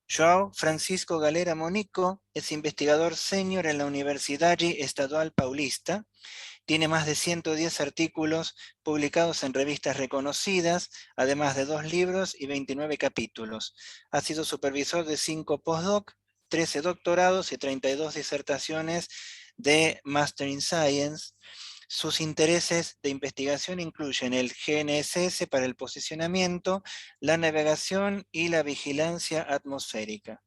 João Francisco Galera Monico es investigador senior en la Universidad Estadual Paulista. Tiene más de 110 artículos publicados en revistas reconocidas, además de 2 libros y 29 capítulos. Ha sido supervisor de 5 postdoc, 13 doctorados y 32 disertaciones de Master in Science. Sus intereses de investigación incluyen el GNSS para el posicionamiento, la navegación y la vigilancia atmosférica.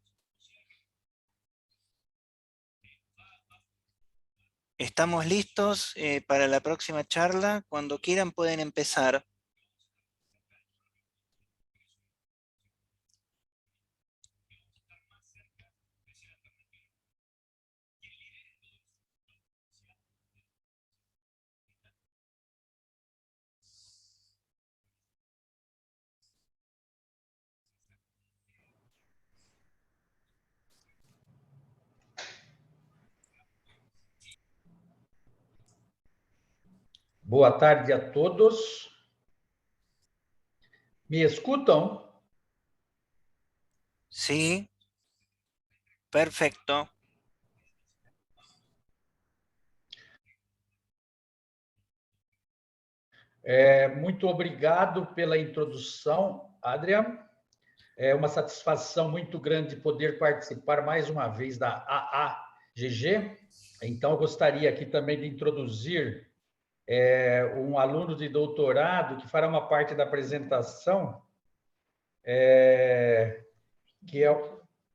Estamos listos para la próxima charla. Cuando quieran pueden empezar. Boa tarde a todos. Me escutam? Sí, perfecto. Muito obrigado pela introdução, Adrian. É uma satisfação muito grande poder participar mais uma vez da AAGG. Então, eu gostaria aqui também de introduzir um aluno de doutorado que fará uma parte da apresentação, que é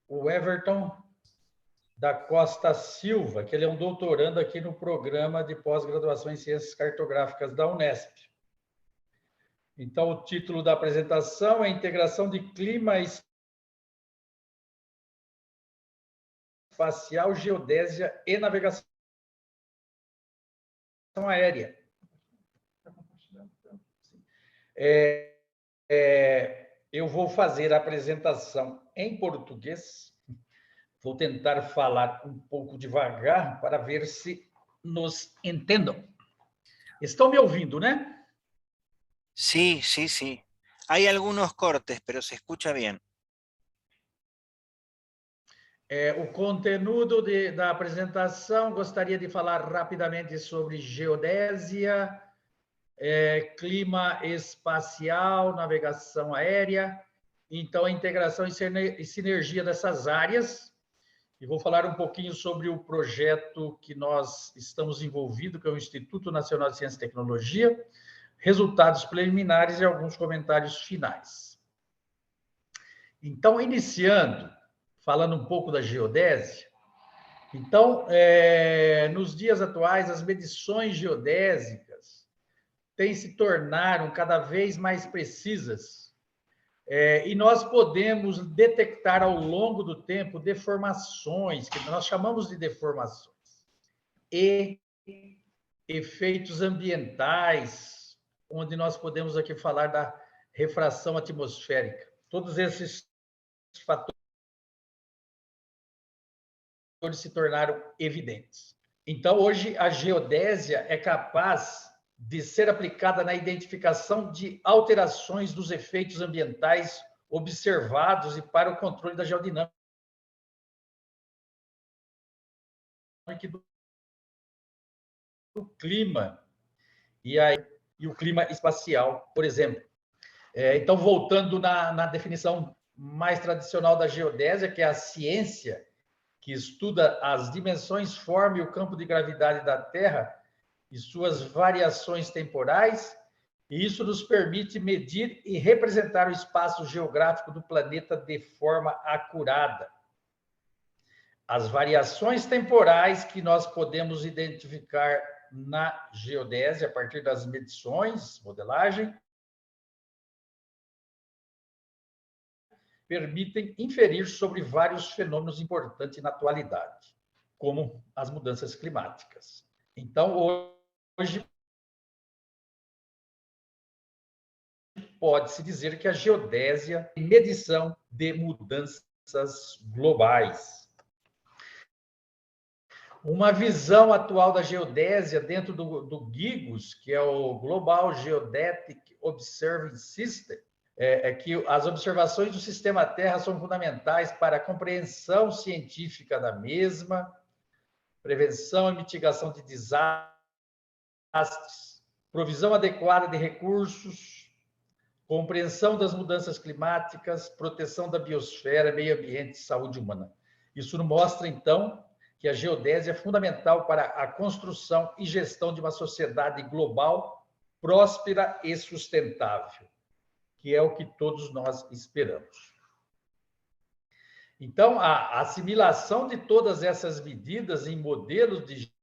o Everton da Costa Silva, que ele é um doutorando aqui no programa de pós-graduação em Ciências Cartográficas da Unesp. Então, o título da apresentação é Integração de Clima Espacial, Geodésia e Navegação Aérea. Eu vou fazer a apresentação em português. Vou tentar falar um pouco devagar para ver se nos entendam. Estão me ouvindo, né? Sí, sí, sí. Hay algunos cortes, pero se escucha bien. O conteúdo da apresentação, gostaria de falar rapidamente sobre geodésia, clima espacial, navegação aérea, então a integração e sinergia dessas áreas. E vou falar um pouquinho sobre o projeto que nós estamos envolvidos, que é o Instituto Nacional de Ciência e Tecnologia, resultados preliminares e alguns comentários finais. Então, iniciando, falando um pouco da geodésia. Então, nos dias atuais, as medições geodésicas se tornaram cada vez mais precisas. E nós podemos detectar ao longo do tempo deformações, que nós chamamos de deformações, e efeitos ambientais, onde nós podemos aqui falar da refração atmosférica. Todos esses fatores se tornaram evidentes. Então, hoje, a geodésia é capaz de ser aplicada na identificação de alterações dos efeitos ambientais observados e para o controle da geodinâmica do clima e o clima espacial, por exemplo. Então, voltando na definição mais tradicional da geodésia, que é a ciência que estuda as dimensões, forma e o campo de gravidade da Terra e suas variações temporais, e isso nos permite medir e representar o espaço geográfico do planeta de forma acurada. As variações temporais que nós podemos identificar na geodésia a partir das medições, modelagem, permitem inferir sobre vários fenômenos importantes na atualidade, como as mudanças climáticas. Então, hoje, pode-se dizer que a geodésia é medição de mudanças globais. Uma visão atual da geodésia dentro do GIGOS, que é o Global Geodetic Observing System, que as observações do sistema Terra são fundamentais para a compreensão científica da mesma, prevenção e mitigação de desastres, provisão adequada de recursos, compreensão das mudanças climáticas, proteção da biosfera, meio ambiente e saúde humana. Isso mostra, então, que a geodésia é fundamental para a construção e gestão de uma sociedade global próspera e sustentável, que é o que todos nós esperamos. Então, a assimilação de todas essas medidas em modelos de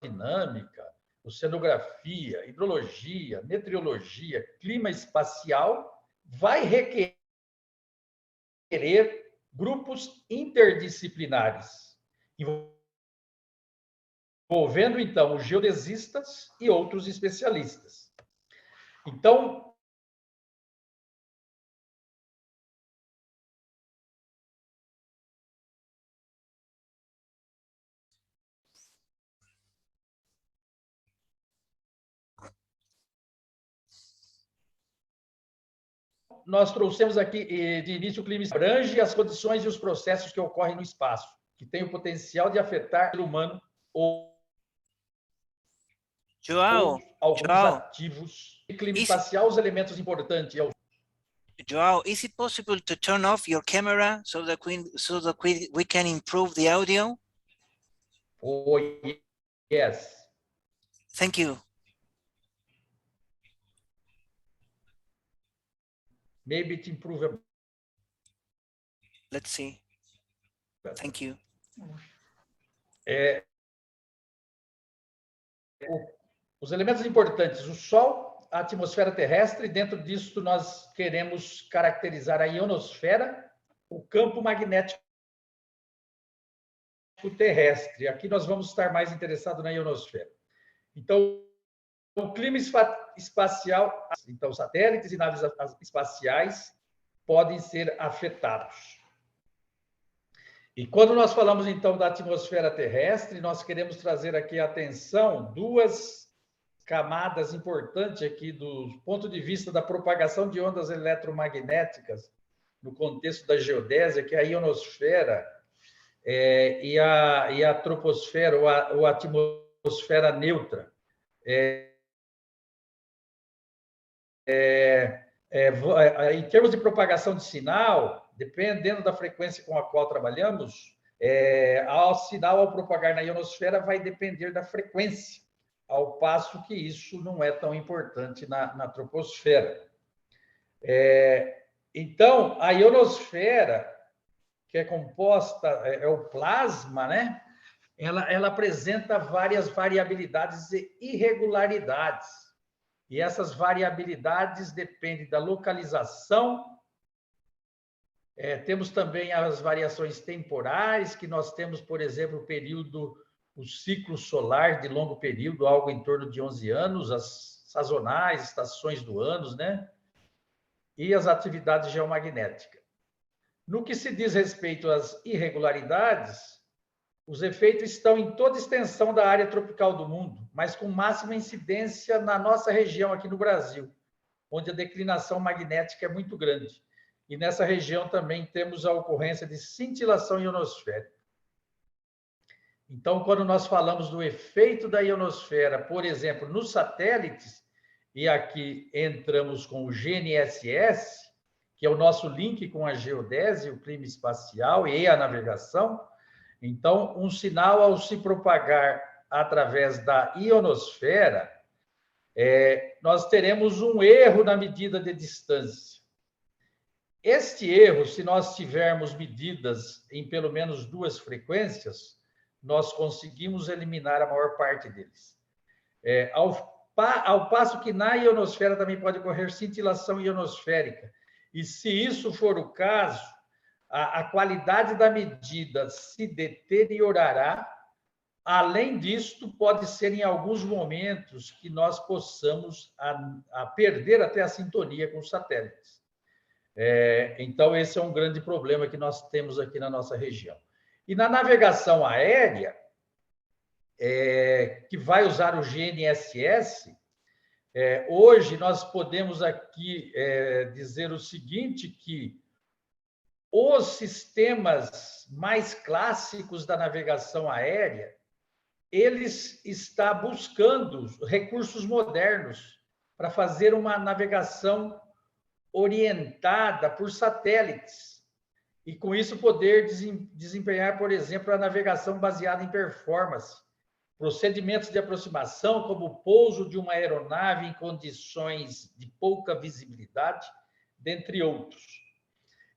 geodinâmica, oceanografia, hidrologia, meteorologia, clima espacial, vai requerer grupos interdisciplinares, envolvendo, então, os geodesistas e outros especialistas. Então, nós trouxemos aqui, de início, o clima abrange as condições e os processos que ocorrem no espaço, que têm o potencial de afetar o ser humano ou alguns ativos. E clima espacial, os elementos importantes. João, is it possible to turn off your camera so that we can improve the audio? Oh, yes. Thank you. Maybe it improve. Let's see. Thank you. Os elementos importantes, o Sol, a atmosfera terrestre, dentro disso nós queremos caracterizar a ionosfera, o campo magnético terrestre. Aqui nós vamos estar mais interessados na ionosfera. Então, o clima espacial, então satélites e naves espaciais podem ser afetados. E quando nós falamos, então, da atmosfera terrestre, nós queremos trazer aqui a atenção duas camadas importantes aqui do ponto de vista da propagação de ondas eletromagnéticas no contexto da geodésia, que é a ionosfera e a troposfera, ou a atmosfera neutra. Em termos de propagação de sinal, dependendo da frequência com a qual trabalhamos, o sinal ao propagar na ionosfera vai depender da frequência, ao passo que isso não é tão importante na troposfera. Então, a ionosfera, que é composta, é o plasma, né? Ela apresenta várias variabilidades e irregularidades. E essas variabilidades dependem da localização. Temos também as variações temporais, que nós temos, por exemplo, o ciclo solar de longo período, algo em torno de 11 anos, as sazonais, estações do ano, né? E as atividades geomagnéticas. No que se diz respeito às irregularidades, os efeitos estão em toda a extensão da área tropical do mundo, mas com máxima incidência na nossa região aqui no Brasil, onde a declinação magnética é muito grande. E nessa região também temos a ocorrência de cintilação ionosférica. Então, quando nós falamos do efeito da ionosfera, por exemplo, nos satélites, e aqui entramos com o GNSS, que é o nosso link com a geodésia, o clima espacial e a navegação. Então, um sinal, ao se propagar através da ionosfera, nós teremos um erro na medida de distância. Este erro, se nós tivermos medidas em pelo menos 2 frequências, nós conseguimos eliminar a maior parte deles. Ao passo que na ionosfera também pode ocorrer cintilação ionosférica. E se isso for o caso, a qualidade da medida se deteriorará. Além disto, pode ser em alguns momentos que nós possamos a perder até a sintonia com os satélites. Então, esse é um grande problema que nós temos aqui na nossa região. E na navegação aérea, que vai usar o GNSS, Hoje, nós podemos aqui dizer o seguinte, que os sistemas mais clássicos da navegação aérea, eles estão buscando recursos modernos para fazer uma navegação orientada por satélites e, com isso, poder desempenhar, por exemplo, a navegação baseada em performance, procedimentos de aproximação, como o pouso de uma aeronave em condições de pouca visibilidade, dentre outros.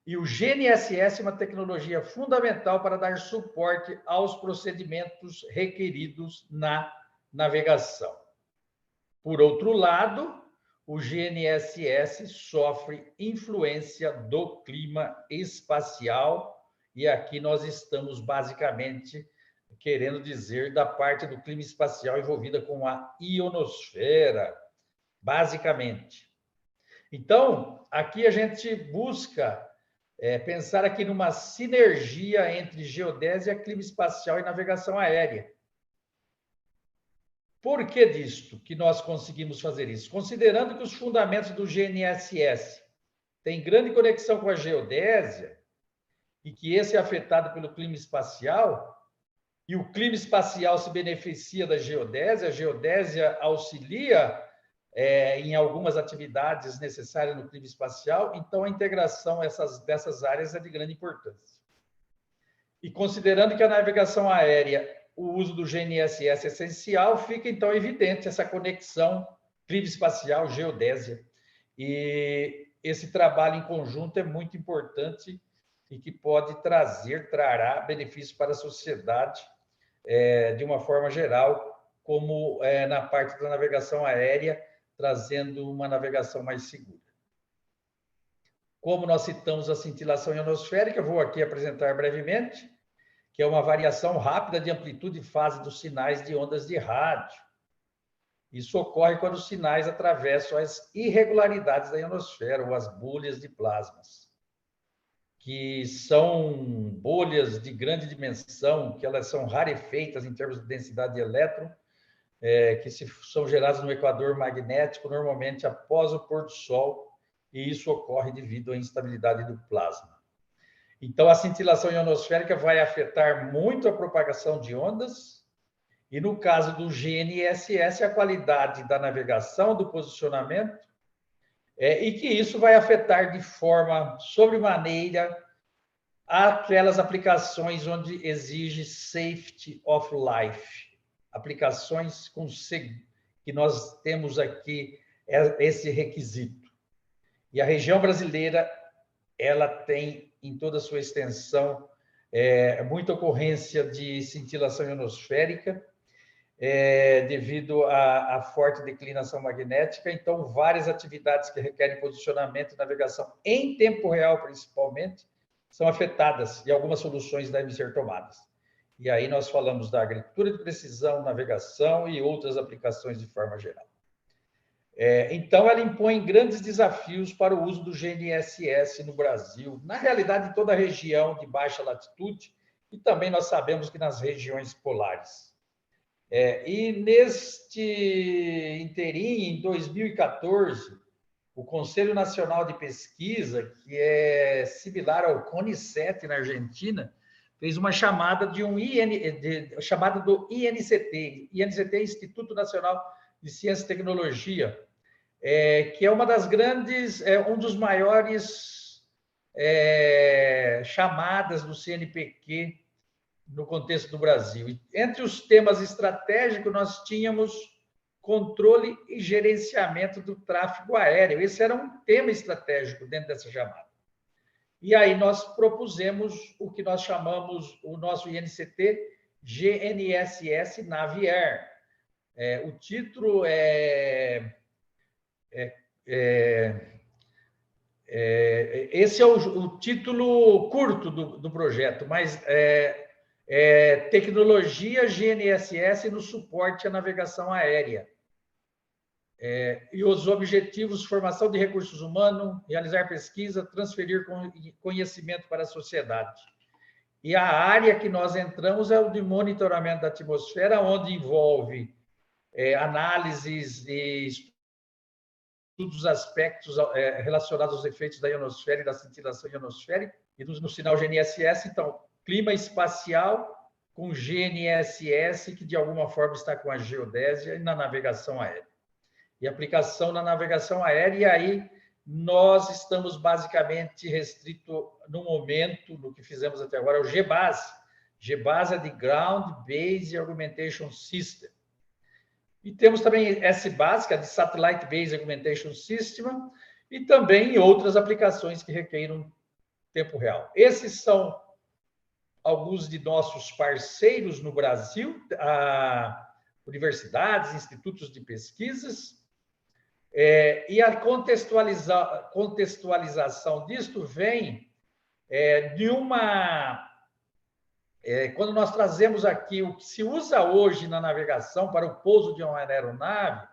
E o GNSS é uma tecnologia fundamental para dar suporte aos procedimentos requeridos na navegação. Por outro lado, o GNSS sofre influência do clima espacial, e aqui nós estamos basicamente querendo dizer da parte do clima espacial envolvida com a ionosfera, basicamente. Então, aqui a gente busca pensar aqui numa sinergia entre geodésia, clima espacial e navegação aérea. Por que disto que nós conseguimos fazer isso? Considerando que os fundamentos do GNSS têm grande conexão com a geodésia e que esse é afetado pelo clima espacial, e o clima espacial se beneficia da geodésia, a geodésia auxilia em algumas atividades necessárias no clima espacial, então a integração dessas áreas é de grande importância. E considerando que a navegação aérea, o uso do GNSS é essencial, fica então evidente essa conexão clima espacial, geodésia. E esse trabalho em conjunto é muito importante e que trará benefícios para a sociedade de uma forma geral, como na parte da navegação aérea, trazendo uma navegação mais segura. Como nós citamos a cintilação ionosférica, vou aqui apresentar brevemente, que é uma variação rápida de amplitude e fase dos sinais de ondas de rádio. Isso ocorre quando os sinais atravessam as irregularidades da ionosfera, ou as bolhas de plasmas, que são bolhas de grande dimensão, que elas são rarefeitas em termos de densidade de elétron, que são geradas no equador magnético, normalmente após o pôr do sol, e isso ocorre devido à instabilidade do plasma. Então, a cintilação ionosférica vai afetar muito a propagação de ondas, e no caso do GNSS, a qualidade da navegação, do posicionamento, e que isso vai afetar de forma sobremaneira aquelas aplicações onde exige safety of life, aplicações que nós temos aqui esse requisito. E a região brasileira, ela tem em toda a sua extensão muita ocorrência de cintilação ionosférica, devido à forte declinação magnética. Então, várias atividades que requerem posicionamento e navegação em tempo real, principalmente, são afetadas e algumas soluções devem ser tomadas. E aí nós falamos da agricultura de precisão, navegação e outras aplicações de forma geral. Então, ela impõe grandes desafios para o uso do GNSS no Brasil, na realidade, em toda a região de baixa latitude, e também nós sabemos que nas regiões polares. E neste interim, em 2014, o Conselho Nacional de Pesquisa, que é similar ao CONICET na Argentina, fez uma chamada chamada do INCT. INCT é Instituto Nacional de Ciência e Tecnologia, que é uma das grandes, um dos maiores chamadas do CNPq no contexto do Brasil. E entre os temas estratégicos, nós tínhamos controle e gerenciamento do tráfego aéreo. Esse era um tema estratégico dentro dessa chamada. E aí nós propusemos o que nós chamamos, o nosso INCT, GNSS Naviair. O título esse é o título curto do projeto, mas tecnologia GNSS no suporte à navegação aérea. E os objetivos: formação de recursos humanos, realizar pesquisa, transferir conhecimento para a sociedade. E a área que nós entramos é o de monitoramento da atmosfera, onde envolve análises e estuda os aspectos relacionados aos efeitos da ionosfera e da cintilação ionosférica, e no sinal GNSS, então, clima espacial com GNSS, que de alguma forma está com a geodésia e na navegação aérea. E aplicação na navegação aérea, e aí nós estamos basicamente restrito no momento, no que fizemos até agora, o GBAS. GBAS é de Ground Based Augmentation System. E temos também SBAS, que é de Satellite Based Augmentation System, e também outras aplicações que requerem tempo real. Esses são alguns de nossos parceiros no Brasil, universidades, institutos de pesquisas, e a contextualização disto vem de uma... quando nós trazemos aqui o que se usa hoje na navegação para o pouso de uma aeronave,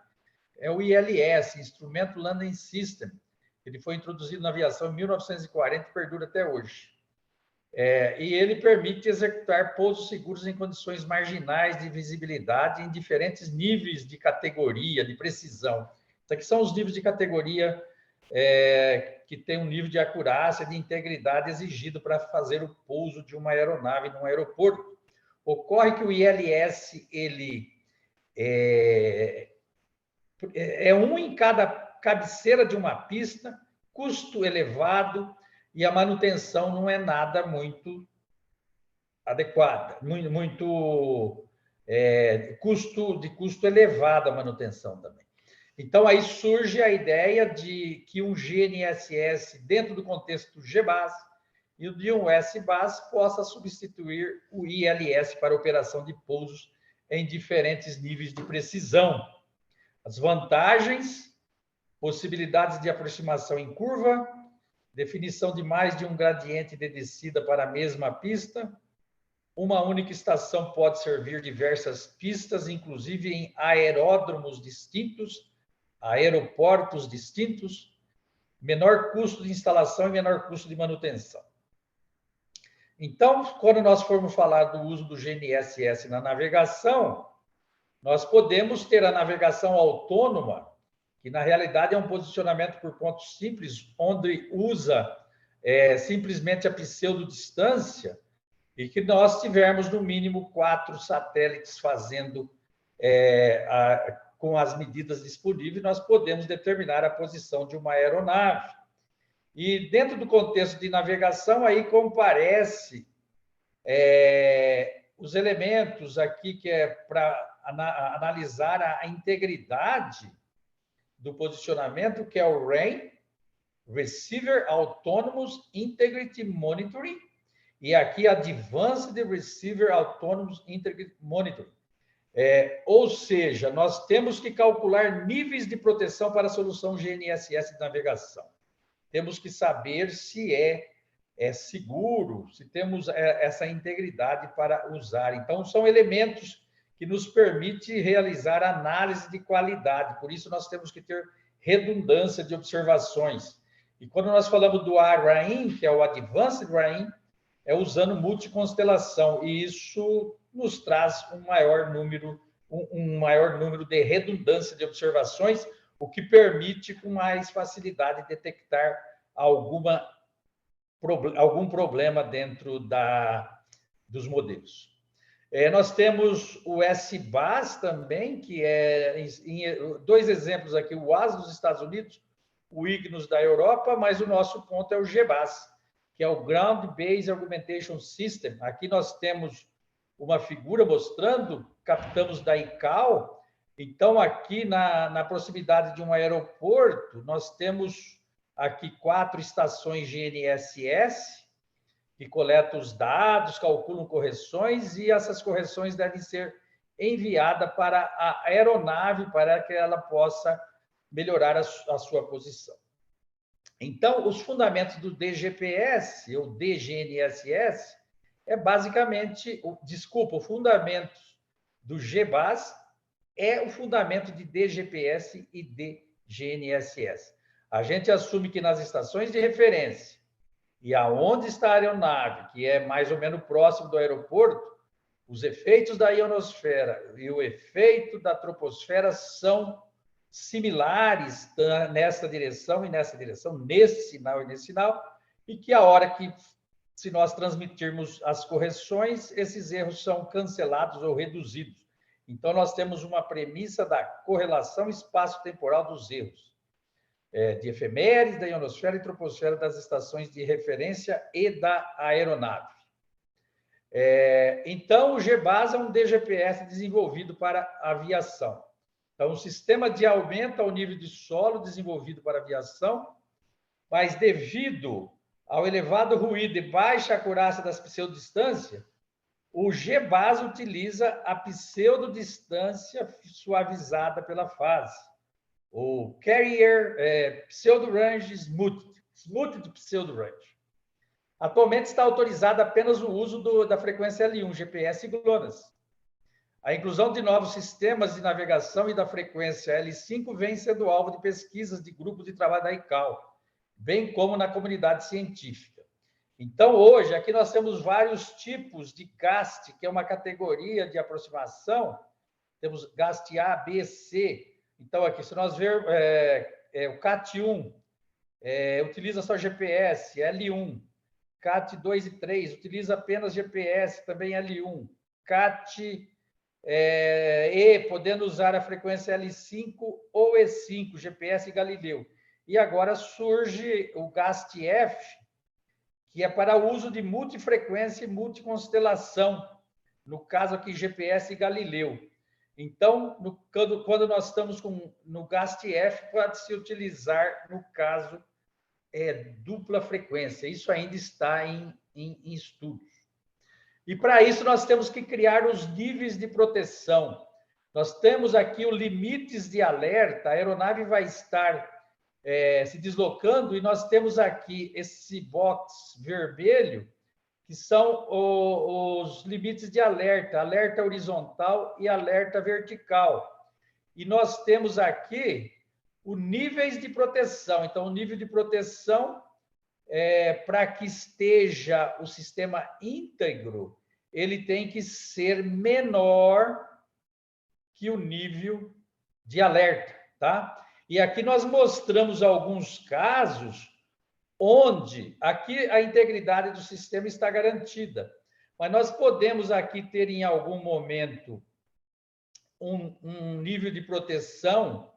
é o ILS, Instrumento Landing System. Ele foi introduzido na aviação em 1940 e perdura até hoje. E ele permite executar pousos seguros em condições marginais de visibilidade em diferentes níveis de categoria, de precisão. Isso aqui são os níveis de categoria que tem um nível de acurácia, de integridade exigido para fazer o pouso de uma aeronave num aeroporto. Ocorre que o ILS ele é um em cada cabeceira de uma pista, custo elevado, e a manutenção não é nada muito adequada, custo elevado a manutenção também. Então, aí surge a ideia de que um GNSS, dentro do contexto GBAS, e o de um SBAS possa substituir o ILS para operação de pousos em diferentes níveis de precisão. As vantagens, possibilidades de aproximação em curva, definição de mais de um gradiente de descida para a mesma pista, uma única estação pode servir diversas pistas, inclusive em aeródromos distintos, aeroportos distintos, menor custo de instalação e menor custo de manutenção. Então, quando nós formos falar do uso do GNSS na navegação, nós podemos ter a navegação autônoma, que na realidade é um posicionamento por pontos simples, onde usa simplesmente a pseudodistância, e que nós tivermos no mínimo 4 satélites fazendo com as medidas disponíveis, nós podemos determinar a posição de uma aeronave. E dentro do contexto de navegação, aí comparece os elementos aqui que é para analisar a integridade do posicionamento, que é o RAIN, Receiver Autonomous Integrity Monitoring, e aqui Advanced Receiver Autonomous Integrity Monitoring. Ou seja, nós temos que calcular níveis de proteção para a solução GNSS de navegação. Temos que saber se é seguro, se temos essa integridade para usar. Então, são elementos que nos permitem realizar análise de qualidade. Por isso, nós temos que ter redundância de observações. E quando nós falamos do ARAIN, que é o Advanced RAIN, é usando multiconstelação. E isso nos traz um maior número de redundância de observações, o que permite com mais facilidade detectar algum problema dentro dos modelos. Nós temos o SBAS também, que dois exemplos aqui, o AS dos Estados Unidos, o IGNOS da Europa, mas o nosso ponto é o GBAS, que é o Ground Based Augmentation System. Aqui nós temos uma figura mostrando, captamos da ICAO. Então, aqui na proximidade de um aeroporto, nós temos aqui 4 estações GNSS, que coletam os dados, calculam correções, e essas correções devem ser enviadas para a aeronave para que ela possa melhorar a sua posição. Então, os fundamentos do DGPS, ou DGNSS, é basicamente, o fundamento do GBAS é o fundamento de DGPS e DGNSS. A gente assume que nas estações de referência e aonde está a aeronave, que é mais ou menos próximo do aeroporto, os efeitos da ionosfera e o efeito da troposfera são similares nessa direção e nessa direção, nesse sinal e nesse sinal, e que a hora que, se nós transmitirmos as correções, esses erros são cancelados ou reduzidos. Então, nós temos uma premissa da correlação espaço-temporal dos erros, de efemérides, da ionosfera e troposfera, das estações de referência e da aeronave. Então, o GBAS é um DGPS desenvolvido para aviação. Então, o sistema de aumento ao nível de solo desenvolvido para aviação, mas devido ao elevado ruído e baixa acurácia das pseudodistâncias, o GBAS utiliza a pseudodistância suavizada pela fase, o Carrier Pseudo-Range Smoothed Pseudo-Range. Atualmente está autorizado apenas o uso da frequência L1, GPS e GLONASS. A inclusão de novos sistemas de navegação e da frequência L5 vem sendo alvo de pesquisas de grupo de trabalho da ICAO, bem como na comunidade científica. Então, hoje, aqui nós temos vários tipos de GAST, que é uma categoria de aproximação. Temos GAST A, B, C. Então, aqui, se nós ver o CAT1, utiliza só GPS, L1. CAT 2 e 3, utiliza apenas GPS, também L1. CAT E, podendo usar a frequência L5 ou E5, GPS e Galileu. E agora surge o GAST-F, que é para o uso de multifrequência e multiconstelação, no caso aqui GPS e Galileu. Então, quando nós estamos no GAST-F, pode-se utilizar, no caso, dupla frequência. Isso ainda está em estudos. E, para isso, nós temos que criar os níveis de proteção. Nós temos aqui os limites de alerta, a aeronave vai estar se deslocando, e nós temos aqui esse box vermelho, que são os limites de alerta, alerta horizontal e alerta vertical. E nós temos aqui os níveis de proteção. Então, o nível de proteção, para que esteja o sistema íntegro, ele tem que ser menor que o nível de alerta, tá? E aqui nós mostramos alguns casos onde aqui a integridade do sistema está garantida. Mas nós podemos aqui ter, em algum momento, um nível de proteção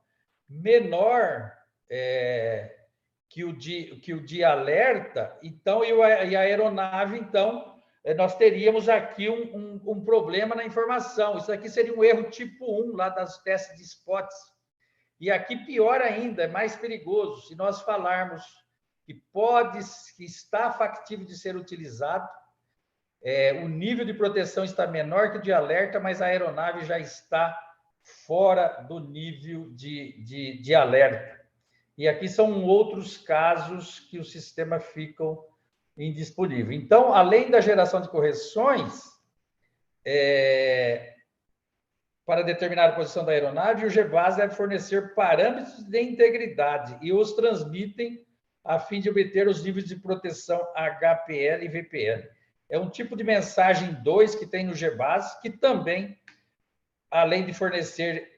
menor que o de alerta, então, e a aeronave, então, nós teríamos aqui um problema na informação. Isso aqui seria um erro tipo 1, lá das testes de spots. E aqui, pior ainda, é mais perigoso, se nós falarmos que está factível de ser utilizado, o nível de proteção está menor que o de alerta, mas a aeronave já está fora do nível de alerta. E aqui são outros casos que o sistema fica indisponível. Então, além da geração de correções, para determinar a posição da aeronave, o GBAS deve fornecer parâmetros de integridade e os transmitem a fim de obter os níveis de proteção HPL e VPL. É um tipo de mensagem 2 que tem no GBAS, que também, além de fornecer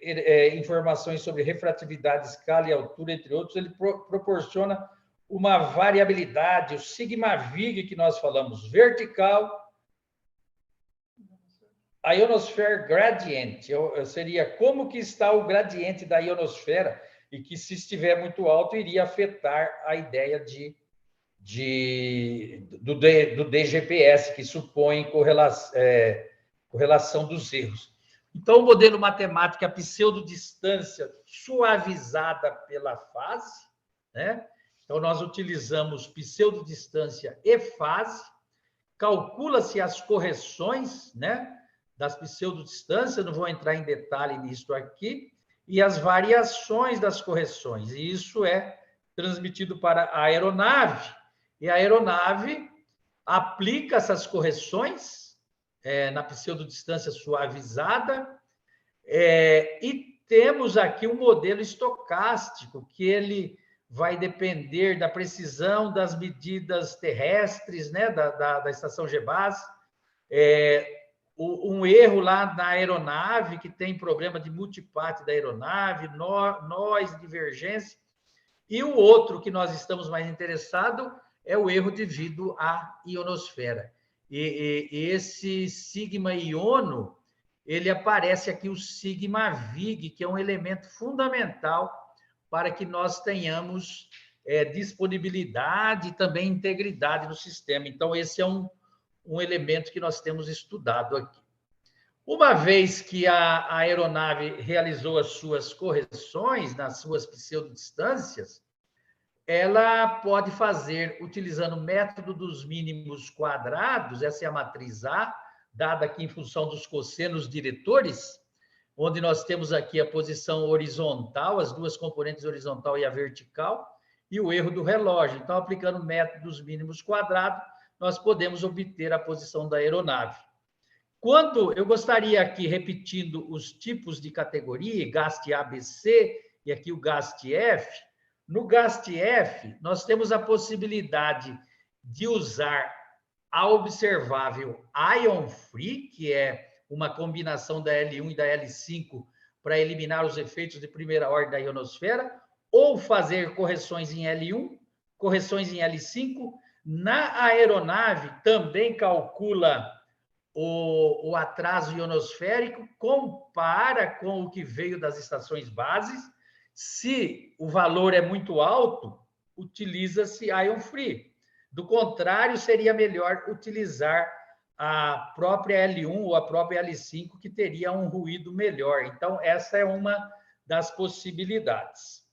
informações sobre refratividade, escala e altura, entre outros, ele proporciona uma variabilidade, o sigma-vig que nós falamos, vertical, a ionosphere gradient, seria como que está o gradiente da ionosfera, e que, se estiver muito alto, iria afetar a ideia do DGPS, que supõe correlação dos erros. Então, o modelo matemático é a pseudodistância suavizada pela fase, né? Então, nós utilizamos pseudodistância e fase, calcula-se as correções, né, das pseudodistâncias, não vou entrar em detalhe nisso aqui, e as variações das correções. E isso é transmitido para a aeronave, e a aeronave aplica essas correções na pseudodistância suavizada, e temos aqui um modelo estocástico, que ele vai depender da precisão das medidas terrestres, né, da estação GBAS, um erro lá na aeronave, que tem problema de multiparte da aeronave, nós, divergência. E o outro que nós estamos mais interessados é o erro devido à ionosfera. E esse sigma iono, ele aparece aqui, o sigma Vig, que é um elemento fundamental para que nós tenhamos disponibilidade e também integridade no sistema. Então, esse é um elemento que nós temos estudado aqui. Uma vez que a aeronave realizou as suas correções nas suas pseudodistâncias, ela pode fazer, utilizando o método dos mínimos quadrados, essa é a matriz A, dada aqui em função dos cossenos diretores, onde nós temos aqui a posição horizontal, as duas componentes horizontal e a vertical, e o erro do relógio. Então, aplicando o método dos mínimos quadrados, nós podemos obter a posição da aeronave. Quando eu gostaria aqui, repetindo os tipos de categoria, GAST ABC e aqui o GAST F, no GAST F, nós temos a possibilidade de usar a observável Ion Free, que é uma combinação da L1 e da L5 para eliminar os efeitos de primeira ordem da ionosfera, ou fazer correções em L1, correções em L5. Na aeronave, também calcula o atraso ionosférico, compara com o que veio das estações bases. Se o valor é muito alto, utiliza-se Ion Free. Do contrário, seria melhor utilizar a própria L1 ou a própria L5, que teria um ruído melhor. Então, essa é uma das possibilidades.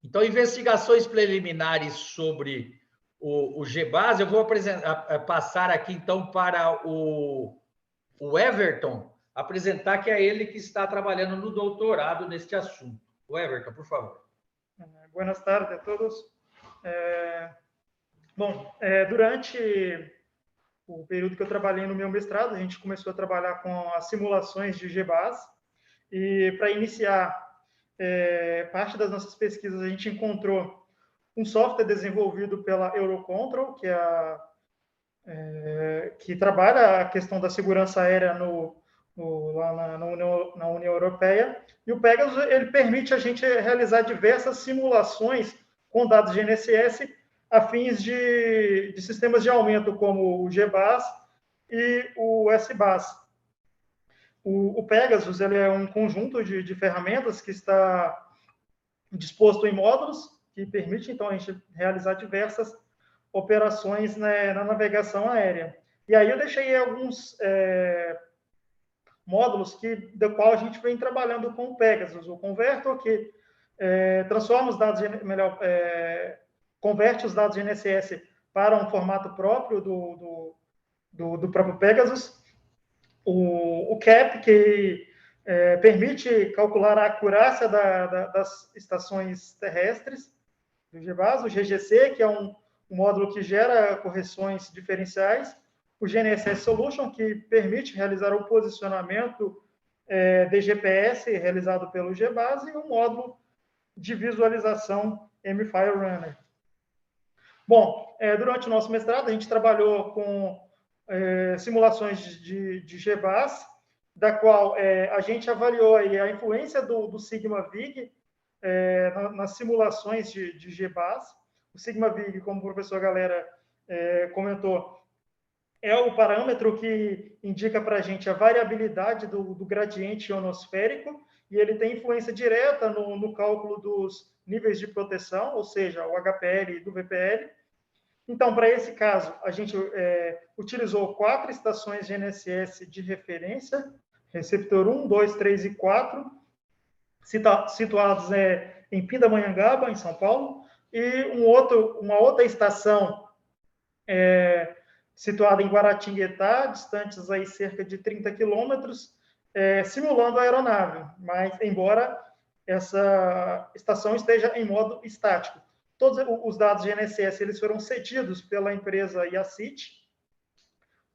Então, investigações preliminares sobre o GBAS, eu vou passar aqui, então, para o Everton, apresentar que é ele que está trabalhando no doutorado neste assunto. O Everton, por favor. Buenas tardes a todos. Durante o período que eu trabalhei no meu mestrado, a gente começou a trabalhar com as simulações de GBAS, e para iniciar parte das nossas pesquisas, a gente encontrou um software desenvolvido pela Eurocontrol, que trabalha a questão da segurança aérea lá na União Europeia. E o Pegasus, ele permite a gente realizar diversas simulações com dados GNSS a fins de sistemas de aumento, como o GBAS e o SBAS. O Pegasus, ele é um conjunto de ferramentas que está disposto em módulos, que permite, então, a gente realizar diversas operações, né, na navegação aérea. E aí eu deixei alguns módulos do qual a gente vem trabalhando com o Pegasus. O Convertor, que transforma os dados, converte os dados GNSS para um formato próprio do próprio Pegasus. O CAP, que permite calcular a acurácia das estações terrestres do GBAS. O GGC, que é um módulo que gera correções diferenciais. O GNSS Solution, que permite realizar o posicionamento de GPS realizado pelo GBAS, e um módulo de visualização MFire Runner. Bom, durante o nosso mestrado, a gente trabalhou com simulações de GBAS, da qual a gente avaliou aí a influência do Sigma Vig nas simulações de GBAS. O Sigma Vig, como o professor Galera comentou, é o parâmetro que indica para a gente a variabilidade do gradiente ionosférico, e ele tem influência direta no cálculo dos níveis de proteção, ou seja, o HPL do VPL. Então, para esse caso, a gente utilizou 4 estações GNSS de referência, receptor 1, 2, 3 e 4, situados em Pindamonhangaba, em São Paulo, e uma outra estação situada em Guaratinguetá, distantes aí cerca de 30 quilômetros, simulando a aeronave, mas embora essa estação esteja em modo estático. Todos os dados GNSS eles foram cedidos pela empresa IACIT.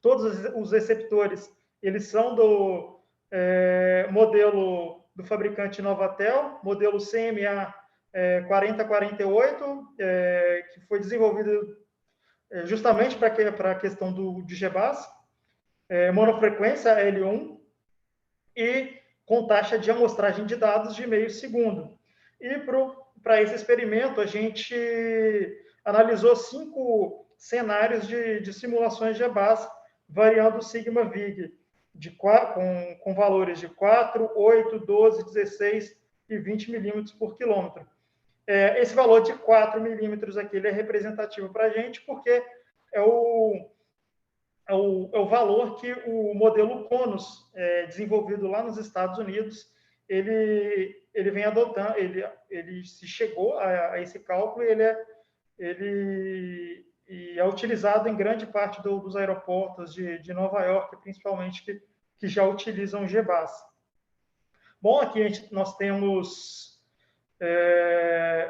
Todos os receptores eles são do modelo do fabricante Novatel, modelo CMA 4048, que foi desenvolvido justamente para a questão de GBAS. monofrequência L1 e com taxa de amostragem de dados de meio segundo. E para esse experimento, a gente analisou 5 cenários de simulações de GBAS, variando o sigma-vig com valores de 4, 8, 12, 16 e 20 milímetros por quilômetro. Esse valor de 4 milímetros aqui ele é representativo para a gente, porque é o valor que o modelo CONUS, desenvolvido lá nos Estados Unidos, ele vem adotando, ele se chegou a esse cálculo e ele é utilizado em grande parte dos aeroportos de Nova York, principalmente, que já utilizam GBAS. Bom, aqui nós temos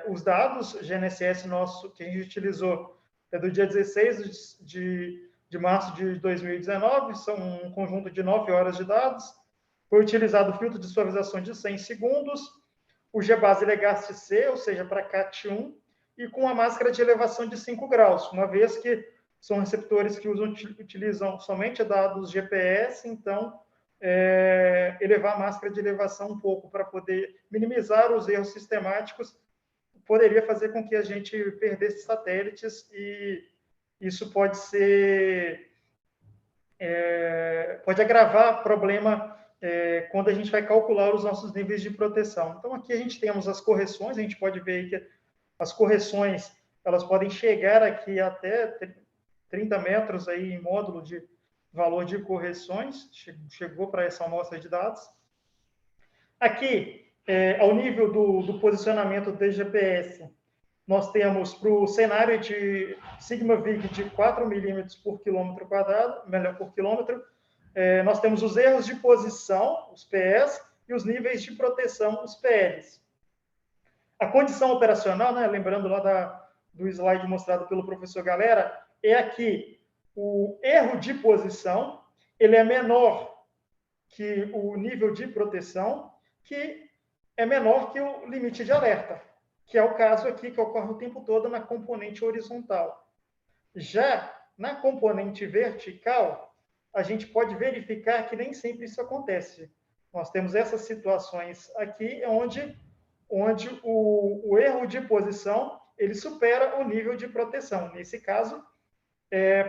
os dados GNSS nosso que a gente utilizou do dia 16 de março de 2019, são um conjunto de 9 horas de dados. Foi utilizado o filtro de suavização de 100 segundos, o GBAS Legacy C, ou seja, para CAT1, e com a máscara de elevação de 5 graus, uma vez que são receptores que utilizam somente dados GPS, então elevar a máscara de elevação um pouco para poder minimizar os erros sistemáticos poderia fazer com que a gente perdesse satélites, e isso pode agravar problema quando a gente vai calcular os nossos níveis de proteção. Então, aqui a gente temos as correções, a gente pode ver que as correções elas podem chegar aqui até 30 metros aí em módulo de valor de correções, chegou para essa amostra de dados. Aqui, ao nível do posicionamento do GPS, nós temos para o cenário de sigma-vig de 4 milímetros por quilômetro quadrado, melhor por quilômetro, nós temos os erros de posição, os PS, e os níveis de proteção, os PLs. A condição operacional, né, lembrando lá do slide mostrado pelo professor Galera, é aqui o erro de posição, ele é menor que o nível de proteção, que é menor que o limite de alerta, que é o caso aqui que ocorre o tempo todo na componente horizontal. Já na componente vertical, a gente pode verificar que nem sempre isso acontece. Nós temos essas situações aqui onde o erro de posição ele supera o nível de proteção. Nesse caso,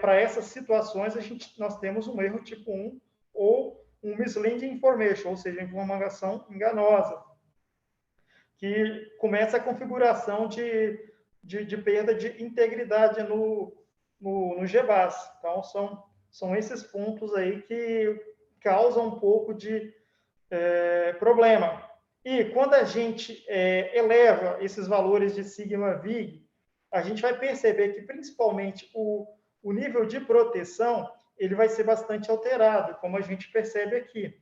para essas situações, nós temos um erro tipo 1 ou um misleading information, ou seja, informação enganosa, que começa a configuração de perda de integridade no GBAS. Então, são esses pontos aí que causam um pouco de problema. E quando a gente eleva esses valores de sigma-vig, a gente vai perceber que, principalmente, o nível de proteção ele vai ser bastante alterado, como a gente percebe aqui.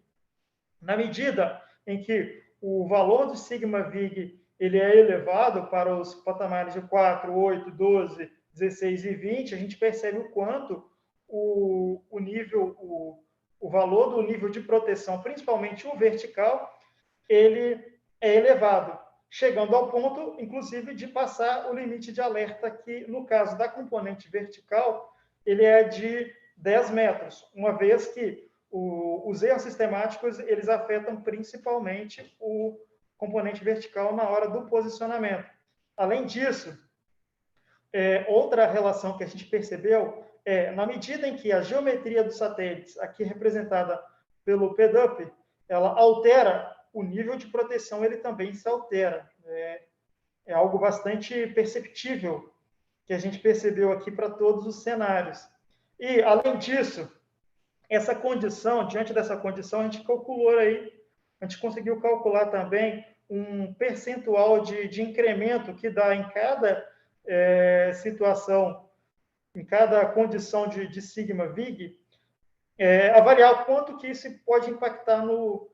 Na medida em que o valor do sigma-vig ele é elevado para os patamares de 4, 8, 12, 16 e 20, a gente percebe o quanto o valor do nível de proteção, principalmente o vertical, ele é elevado, chegando ao ponto, inclusive, de passar o limite de alerta, que, no caso da componente vertical, ele é de 10 metros, uma vez que os erros sistemáticos eles afetam principalmente o componente vertical na hora do posicionamento. Além disso, outra relação que a gente percebeu na medida em que a geometria dos satélites, aqui representada pelo PDUP, ela altera, o nível de proteção ele também se altera. É algo bastante perceptível que a gente percebeu aqui para todos os cenários. E, além disso, essa condição, diante dessa condição, a gente calculou aí, a gente conseguiu calcular também um percentual de incremento que dá em cada situação, em cada condição de sigma-vig, avaliar o quanto que isso pode impactar no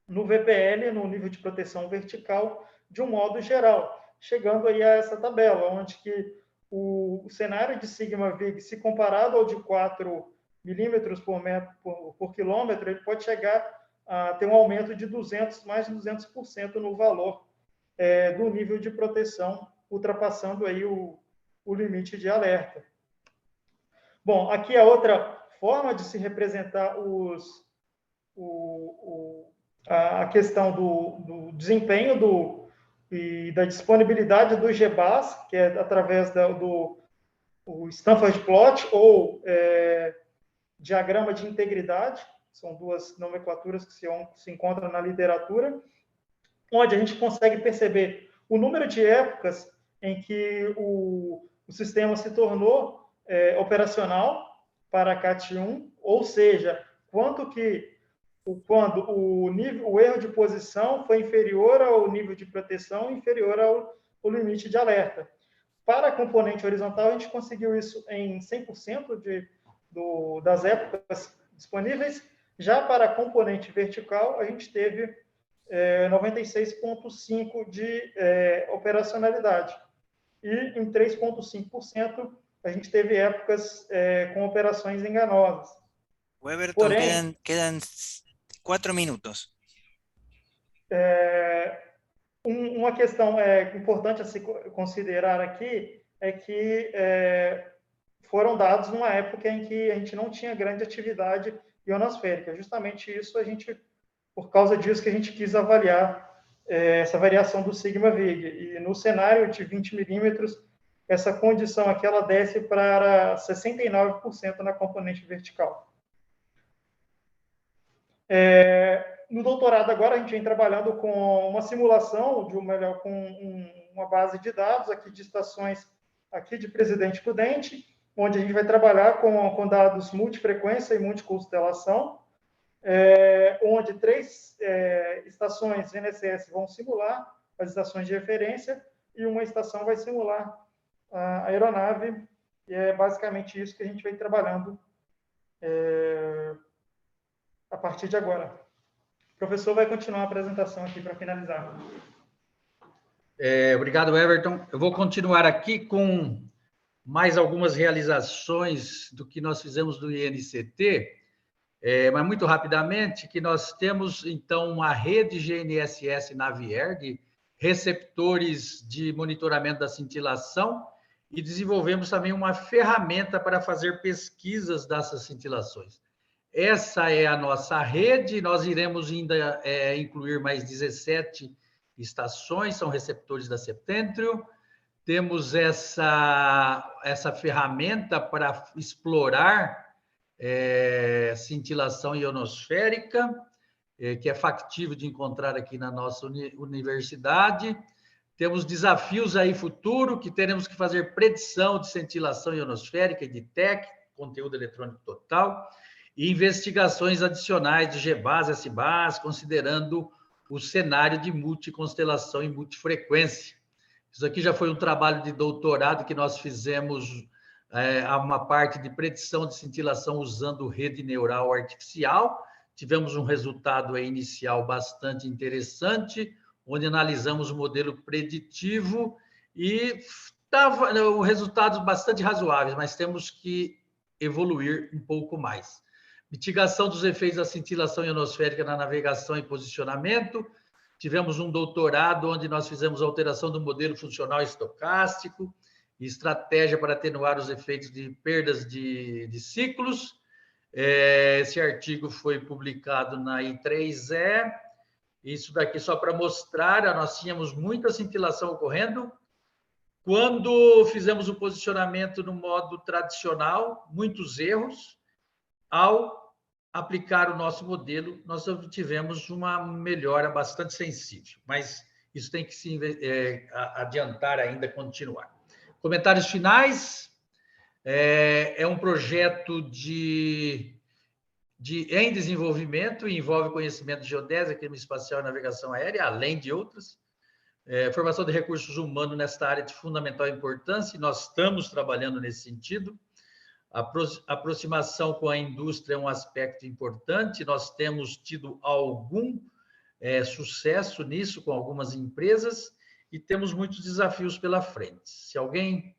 VPL, no nível de proteção vertical, de um modo geral, chegando aí a essa tabela, onde que o cenário de sigma-vig, se comparado ao de 4 milímetros por quilômetro, ele pode chegar a ter um aumento de mais de 200% no valor do nível de proteção, ultrapassando aí o limite de alerta. Bom, aqui a outra forma de se representar a questão do desempenho e da disponibilidade do GBAS, que é através do Stanford Plot ou diagrama de integridade, são duas nomenclaturas que se encontram na literatura, onde a gente consegue perceber o número de épocas em que o sistema se tornou operacional para a CAT1, ou seja, quando o erro de posição foi inferior ao nível de proteção, inferior ao limite de alerta. Para a componente horizontal, a gente conseguiu isso em 100% das épocas disponíveis. Já para a componente vertical, a gente teve 96,5% de operacionalidade. E em 3,5%, a gente teve épocas com operações enganosas. Weberton, porém, quedan 4 minutos. Uma questão importante a se considerar aqui é que foram dados numa época em que a gente não tinha grande atividade ionosférica. Justamente isso, por causa disso que a gente quis avaliar essa variação do sigma-vig. E no cenário de 20 milímetros, essa condição aqui ela desce para 69% na componente vertical. No doutorado agora, a gente vem trabalhando com uma simulação, com uma base de dados aqui de estações aqui de Presidente Prudente, onde a gente vai trabalhar com dados multifrequência e multiconstelação, onde 3 estações GNSS vão simular as estações de referência e uma estação vai simular a aeronave, e é basicamente isso que a gente vem trabalhando a partir de agora. O professor vai continuar a apresentação aqui para finalizar. Obrigado, Everton. Eu vou continuar aqui com mais algumas realizações do que nós fizemos do INCT, mas muito rapidamente, que nós temos, então, uma rede GNSS Navier de receptores de monitoramento da cintilação e desenvolvemos também uma ferramenta para fazer pesquisas dessas cintilações. Essa é a nossa rede, nós iremos ainda incluir mais 17 estações, são receptores da Septentrio. Temos essa ferramenta para explorar cintilação ionosférica, que é factível de encontrar aqui na nossa universidade. Temos desafios aí futuro, que teremos que fazer predição de cintilação ionosférica e de TEC, conteúdo eletrônico total, e investigações adicionais de GBAS, SBAS, considerando o cenário de multiconstelação e multifrequência. Isso aqui já foi um trabalho de doutorado que nós fizemos, uma parte de predição de cintilação usando rede neural artificial. Tivemos um resultado inicial bastante interessante, onde analisamos o modelo preditivo e resultados bastante razoáveis, mas temos que evoluir um pouco mais. Mitigação dos efeitos da cintilação ionosférica na navegação e posicionamento. Tivemos um doutorado onde nós fizemos alteração do modelo funcional estocástico e estratégia para atenuar os efeitos de perdas de ciclos. Esse artigo foi publicado na I3E. Isso daqui só para mostrar, nós tínhamos muita cintilação ocorrendo. Quando fizemos o posicionamento no modo tradicional, muitos erros. Ao aplicar o nosso modelo, nós obtivemos uma melhora bastante sensível, mas isso tem que se adiantar ainda, continuar. Comentários finais. É um projeto em desenvolvimento e envolve conhecimento de geodésia, clima espacial e navegação aérea, além de outras. Formação de recursos humanos nesta área de fundamental importância, e nós estamos trabalhando nesse sentido. A aproximação com a indústria é um aspecto importante, nós temos tido algum sucesso nisso com algumas empresas e temos muitos desafios pela frente. Se alguém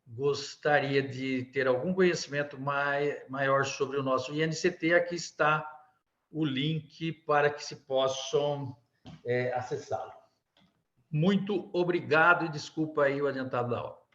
gostaria de ter algum conhecimento maior sobre o nosso INCT, aqui está o link para que se possam acessá-lo. Muito obrigado e desculpa aí o adiantado da hora.